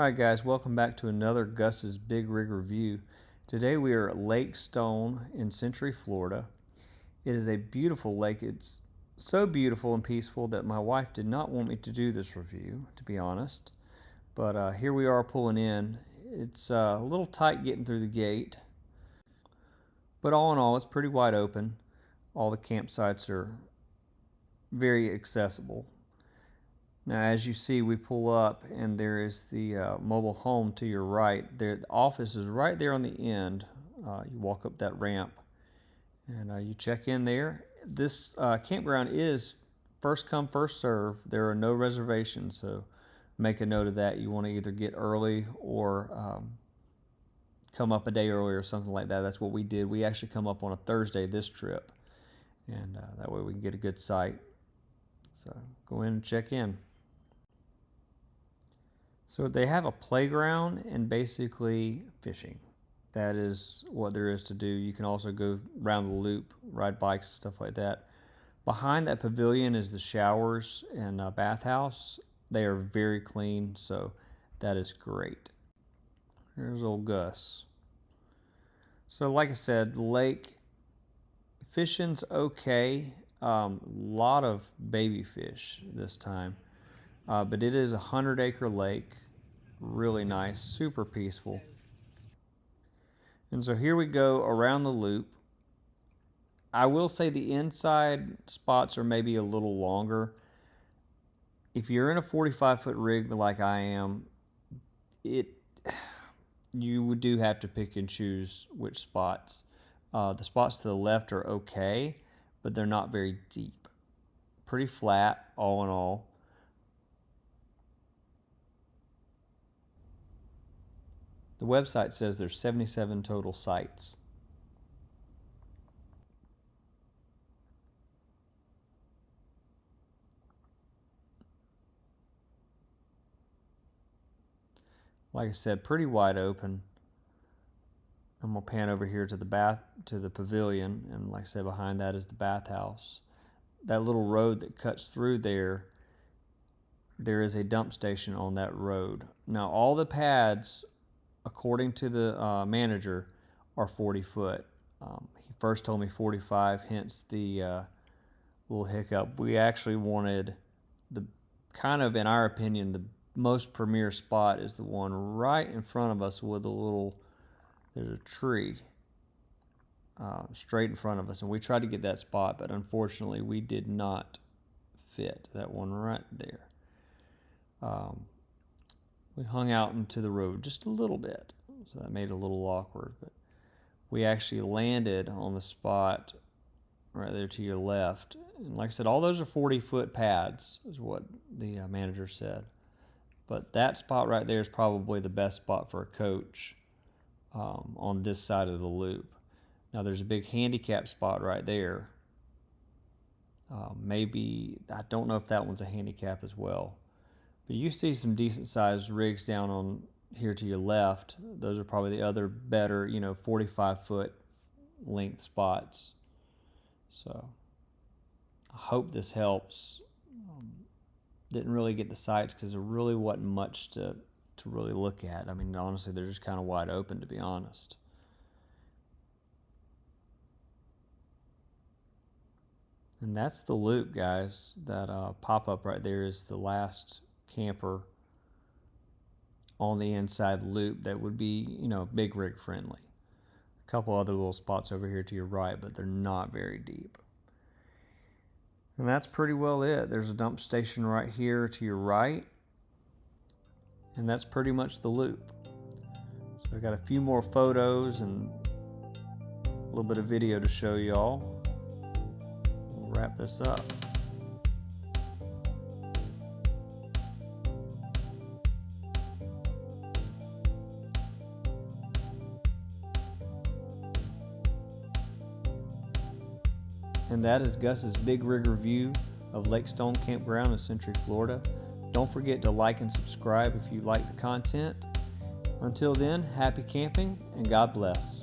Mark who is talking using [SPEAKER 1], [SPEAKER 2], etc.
[SPEAKER 1] Alright guys, welcome back to another Gus's Big Rig review. Today we are at Lake Stone in Century, Florida. It is a beautiful lake. It's so beautiful and peaceful that my wife did not want me to do this review, to be honest. But here we are pulling in. It's a little tight getting through the gate. But all in all, it's pretty wide open. All the campsites are very accessible. Now, as you see, we pull up and there is the mobile home to your right. There, the office is right there on the end. You walk up that ramp and you check in there. This campground is first come, first serve. There are no reservations, so make a note of that. You want to either get early or come up a day early or something like that. That's what we did. We actually come up on a Thursday this trip, and that way we can get a good site. So go in and check in. So they have a playground and basically fishing. That is what there is to do. You can also go around the loop, ride bikes and stuff like that. Behind that pavilion is the showers and bathhouse. They are very clean, so that is great. Here's old Gus. So like I said, the lake fishing's okay. Lot of baby fish this time. But it is a 100-acre lake, really nice, super peaceful. And so here we go around the loop. I will say the inside spots are maybe a little longer. If you're in a 45-foot rig like I am, you do have to pick and choose which spots. The spots to the left are okay, but they're not very deep. Pretty flat, all in all. The website says there's 77 total sites. Like I said, pretty wide open. I'm gonna pan over here to the pavilion, and like I said, behind that is the bathhouse. That little road that cuts through there is a dump station on that road. Now all the pads, according to the manager, are 40 foot. He first told me 45, hence the little hiccup. We actually wanted the kind of, in our opinion, the most premier spot is the one right in front of us with there's a tree straight in front of us, and we tried to get that spot, but unfortunately we did not fit that one right there. We hung out into the road just a little bit, so that made it a little awkward, but we actually landed on the spot right there to your left. And like I said, all those are 40-foot pads is what the manager said, but that spot right there is probably the best spot for a coach on this side of the loop. Now there's a big handicap spot right there. Maybe, I don't know if that one's a handicap as well. But you see some decent sized rigs down on here to your left. Those are probably the other better, 45-foot length spots. So I hope this helps. Didn't really get the sites because there really wasn't much to really look at. I mean, honestly, they're just kind of wide open, to be honest. And that's the loop, guys. That pop-up right there is the last camper on the inside loop that would be, big rig friendly. A couple other little spots over here to your right, but they're not very deep. And that's pretty well it. There's a dump station right here to your right, and that's pretty much the loop. So I got a few more photos and a little bit of video to show y'all. We'll wrap this up. And that is Gus's Big Rig review of Lake Stone Campground in Century, Florida. Don't forget to like and subscribe if you like the content. Until then, happy camping and God bless.